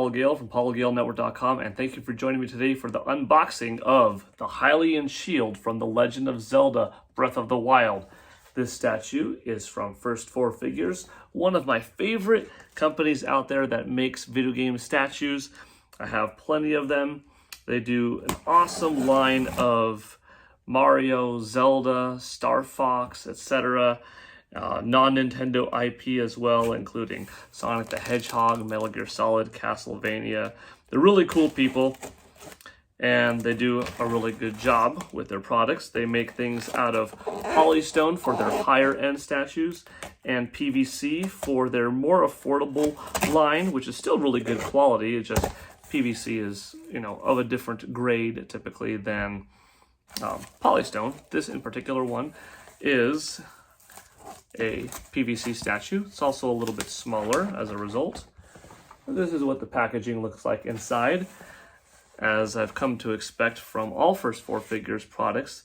Gale from PaulGaleNetwork.com, and thank you for joining me today for the unboxing of the Hylian Shield from the Legend of Zelda Breath of the Wild. This statue is from First 4 Figures, one of my favorite companies out there that makes video game statues. I have plenty of them. They do an awesome line of Mario, Zelda, Star Fox, etc. Non-Nintendo IP as well, including Sonic the Hedgehog, Metal Gear Solid, Castlevania. They're really cool people, and they do a really good job with their products. They make things out of polystone for their higher-end statues and PVC for their more affordable line, which is still really good quality. It's just PVC is, of a different grade typically than polystone. This in particular one is a PVC statue. It's also a little bit smaller as a result. This is what the packaging looks like inside. As I've come to expect from all First 4 Figures products,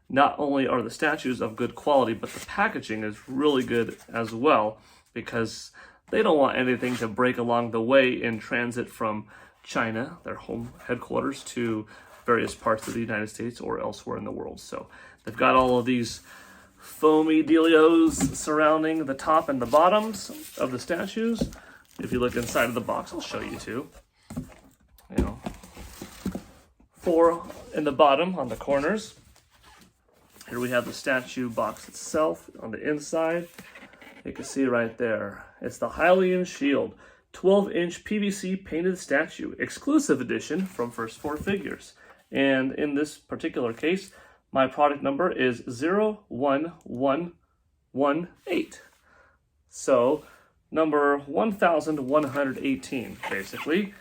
not only are the statues of good quality, but the packaging is really good as well, because they don't want anything to break along the way in transit from China, their home headquarters, to various parts of the United States or elsewhere in the world. So they've got all of these foamy dealios surrounding the top and the bottoms of the statues. If you look inside of the box, I'll show you too. 4 in the bottom on the corners. Here we have the statue box itself on the inside. You can see right there. It's the Hylian Shield, 12-inch PVC painted statue, exclusive edition from First 4 Figures. And in this particular case, my product number is 01118. So, number 1118, basically.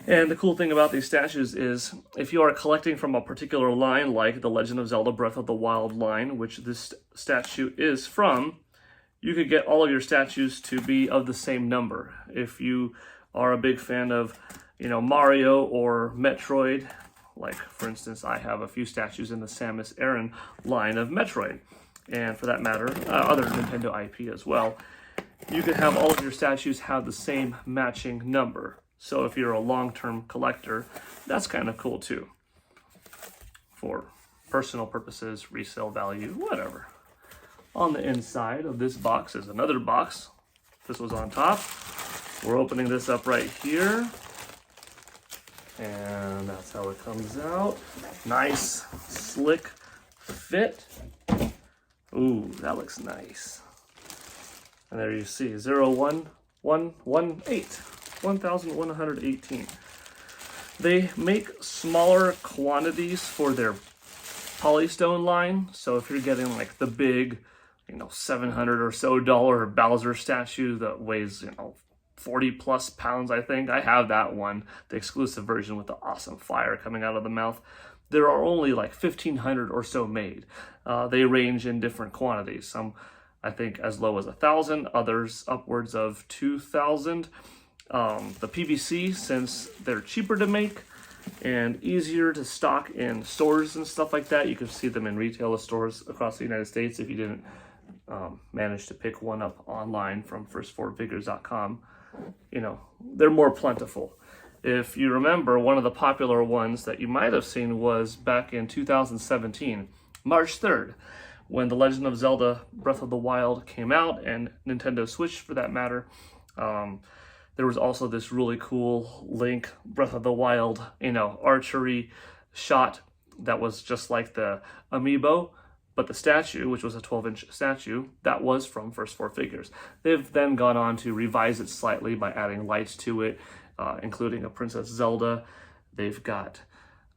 And the cool thing about these statues is, if you are collecting from a particular line, like the Legend of Zelda Breath of the Wild line, which this statue is from, you could get all of your statues to be of the same number. If you are a big fan of, Mario or Metroid, like, for instance, I have a few statues in the Samus Aran line of Metroid, and for that matter, other Nintendo IP as well. You could have all of your statues have the same matching number. So if you're a long-term collector, that's kind of cool too. For personal purposes, resale value, whatever. On the inside of this box is another box. This was on top. We're opening this up right here. And that's how it comes out. Nice, slick fit. Ooh, that looks nice. And there you see, 01118, 1118. They make smaller quantities for their polystone line. So if you're getting like the big, $700 or so Bowser statue that weighs, 40 plus pounds, I think. I have that one, the exclusive version with the awesome fire coming out of the mouth. There are only like 1,500 or so made. They range in different quantities. Some, I think, as low as 1,000, others upwards of 2,000. The PVC, since they're cheaper to make and easier to stock in stores and stuff like that, you can see them in retail stores across the United States if you didn't manage to pick one up online from first4figures.com. They're more plentiful. If you remember, one of the popular ones that you might have seen was back in 2017, March 3rd, when The Legend of Zelda Breath of the Wild came out, and Nintendo Switch for that matter. There was also this really cool Link Breath of the Wild, archery shot that was just like the amiibo. But the statue, which was a 12-inch statue, that was from First 4 Figures. They've then gone on to revise it slightly by adding lights to it, including a Princess Zelda. They've got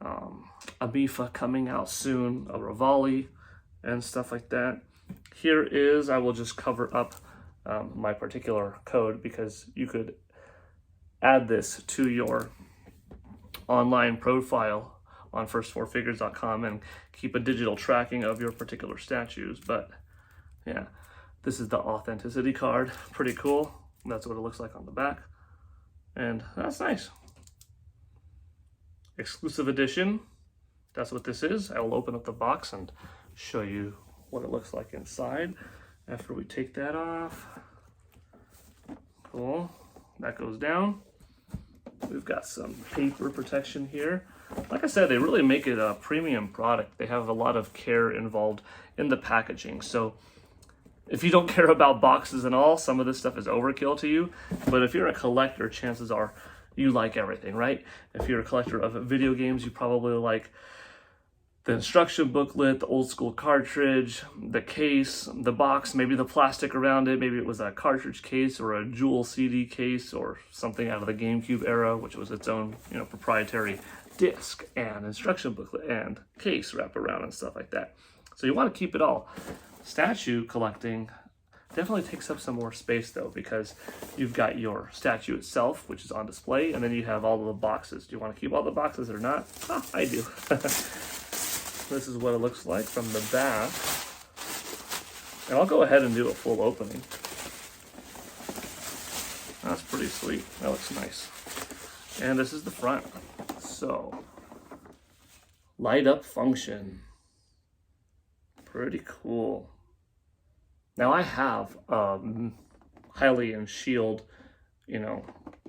a Mifa coming out soon, a Rivali, and stuff like that. Here is, I will just cover up my particular code, because you could add this to your online profile on first4figures.com and keep a digital tracking of your particular statues. But yeah, this is the authenticity card. Pretty cool. That's what it looks like on the back. And that's nice. Exclusive edition. That's what this is. I will open up the box and show you what it looks like inside after we take that off. Cool. That goes down. We've got some paper protection here. Like I said, they really make it a premium product. They have a lot of care involved in the packaging. So if you don't care about boxes and all, some of this stuff is overkill to you. But if you're a collector, chances are you like everything, right? If you're a collector of video games, you probably like the instruction booklet, the old school cartridge, the case, the box, maybe the plastic around it. Maybe it was a cartridge case or a jewel CD case or something out of the GameCube era, which was its own, proprietary disc and instruction booklet and case wrapped around and stuff like that. So you want to keep it all. Statue collecting definitely takes up some more space though, because you've got your statue itself, which is on display, and then you have all of the boxes. Do you want to keep all the boxes or not? I do. This is what it looks like from the back. And I'll go ahead and do a full opening. That's pretty sweet. That looks nice. And this is the front. So, light up function. Pretty cool. Now I have Hylian Shield,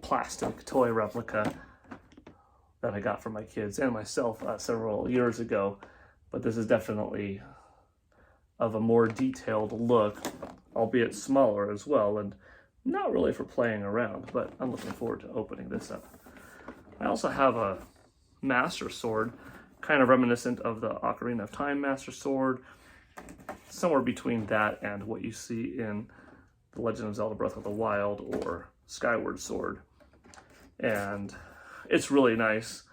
plastic toy replica that I got for my kids and myself several years ago. But this is definitely of a more detailed look, albeit smaller as well, and not really for playing around, but I'm looking forward to opening this up. I also have a Master Sword, kind of reminiscent of the Ocarina of Time Master Sword, somewhere between that and what you see in The Legend of Zelda Breath of the Wild or Skyward Sword. And it's really nice.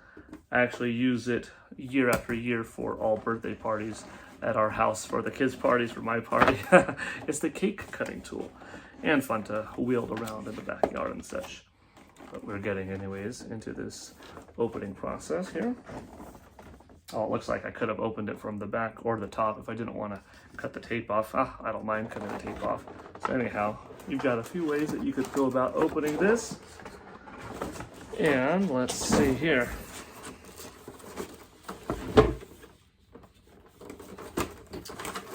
I actually use it year after year for all birthday parties at our house, for the kids' parties, for my party. It's the cake cutting tool, and fun to wield around in the backyard and such. But we're getting anyways into this opening process here. Oh, it looks like I could have opened it from the back or the top if I didn't want to cut the tape off. I don't mind cutting the tape off. So anyhow, you've got a few ways that you could go about opening this. And let's see here.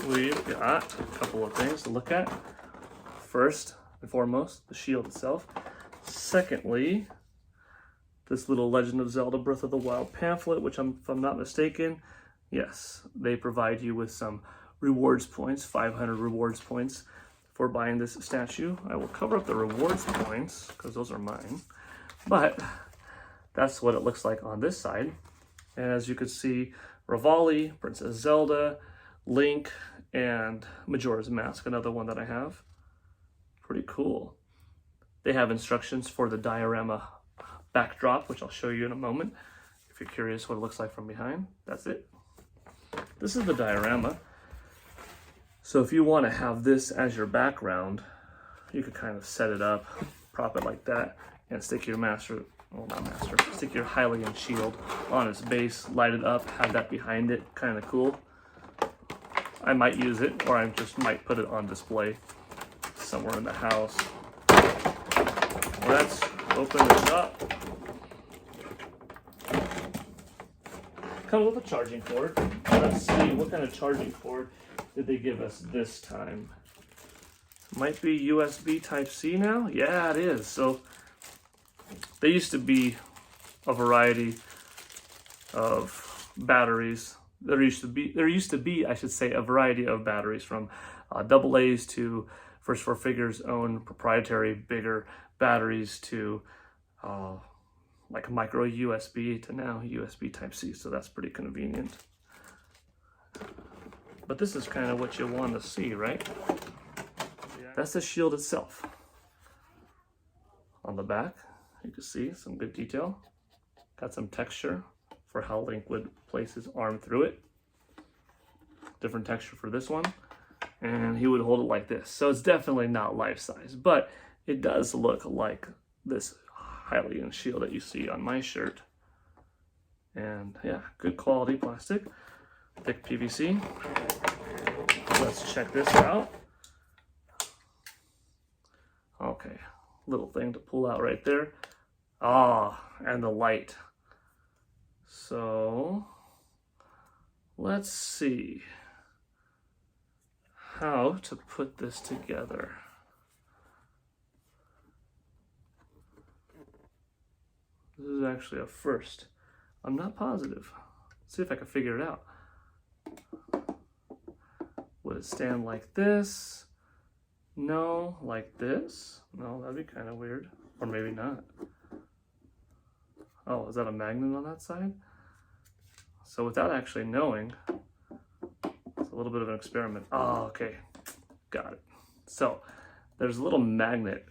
We've got a couple of things to look at. First and foremost, the shield itself. Secondly, this little Legend of Zelda Breath of the Wild pamphlet, which if I'm not mistaken, yes, they provide you with some rewards points, 500 rewards points for buying this statue. I will cover up the rewards points because those are mine, but that's what it looks like on this side. And as you can see, Rivali, Princess Zelda, Link, and Majora's Mask, another one that I have. Pretty cool. They have instructions for the Diorama Backdrop, which I'll show you in a moment. If you're curious what it looks like from behind, that's it. This is the diorama. So if you want to have this as your background, you could kind of set it up, prop it like that, and stick your stick your Hylian Shield on its base, light it up, have that behind it, kind of cool. I might use it, or I just might put it on display somewhere in the house. Let's open this up. Comes with a charging cord. Let's see, what kind of charging cord did they give us this time? Might be USB Type-C now? Yeah, it is. So there used to be a variety of batteries. There used to be, I should say, a variety of batteries, from AA's to First Four Figures' own proprietary bigger batteries to like micro USB to now USB Type-C. So that's pretty convenient. But this is kind of what you want to see, right? That's the shield itself. On the back, you can see some good detail. Got some texture for how Link would place his arm through it. Different texture for this one. And he would hold it like this. So it's definitely not life-size, but it does look like this Hylian Shield that you see on my shirt. And yeah, good quality plastic, thick PVC. Let's check this out. Okay, little thing to pull out right there. And the light. So let's see how to put this together. This is actually a first. I'm not positive. Let's see if I can figure it out. Would it stand like this? No, like this? No, that'd be kind of weird. Or maybe not. Oh, is that a magnet on that side? So without actually knowing, it's a little bit of an experiment. Oh, okay, got it. So there's a little magnet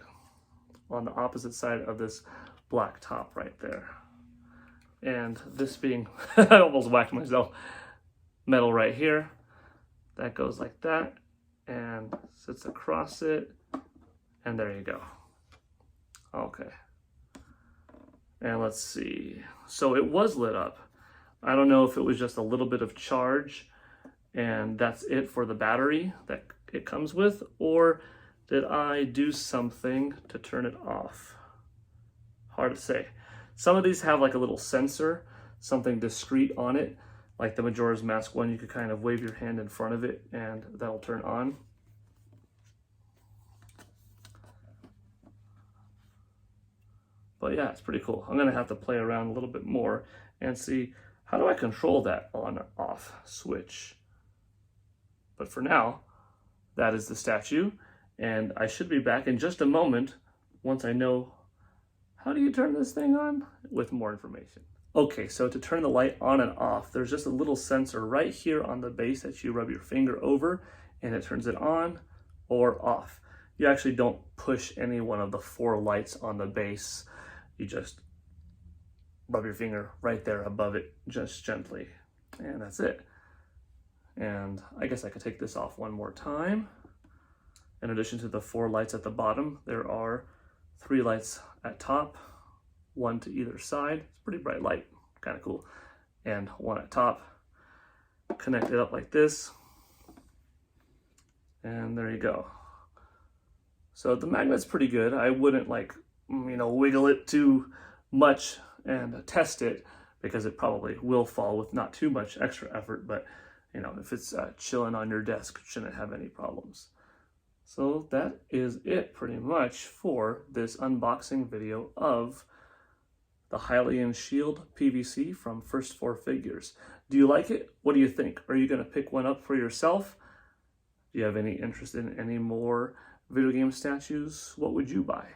on the opposite side of this black top right there. And this being, I almost whacked myself, metal right here, that goes like that and sits across it, and there you go. Okay. And let's see. So it was lit up. I don't know if it was just a little bit of charge and that's it for the battery that it comes with, or did I do something to turn it off? Hard to say. Some of these have like a little sensor, something discreet on it, like the Majora's Mask one. You could kind of wave your hand in front of it and that'll turn on. But yeah, it's pretty cool. I'm gonna have to play around a little bit more and see, how do I control that on or off switch? But for now, that is the statue, and I should be back in just a moment once I know how do you turn this thing on with more information. Okay, so to turn the light on and off, there's just a little sensor right here on the base that you rub your finger over and it turns it on or off. You actually don't push any one of the 4 lights on the base. You just rub your finger right there above it, just gently, and that's it. And I guess I could take this off one more time. In addition to the 4 lights at the bottom, there are 3 lights at top, 1 to either side. It's a pretty bright light, kind of cool. And 1 at top. Connect it up like this. And there you go. So the magnet's pretty good. I wouldn't wiggle it too much and test it, because it probably will fall with not too much extra effort, but if it's chilling on your desk, it shouldn't have any problems. So that is it pretty much for this unboxing video of the Hylian Shield PVC from First 4 Figures. Do you like it? What do you think? Are you going to pick one up for yourself? Do you have any interest in any more video game statues? What would you buy?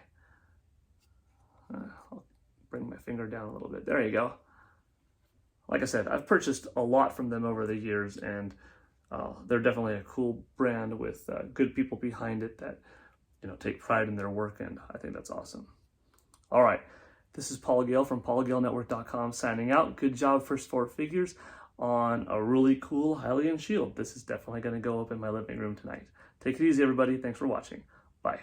I'll bring my finger down a little bit. There you go. Like I said, I've purchased a lot from them over the years, and they're definitely a cool brand with good people behind it that take pride in their work, and I think that's awesome. All right, this is Paul Gale from PaulGaleNetwork.com signing out. Good job, First 4 Figures, on a really cool Hylian Shield. This is definitely going to go up in my living room tonight. Take it easy, everybody. Thanks for watching. Bye.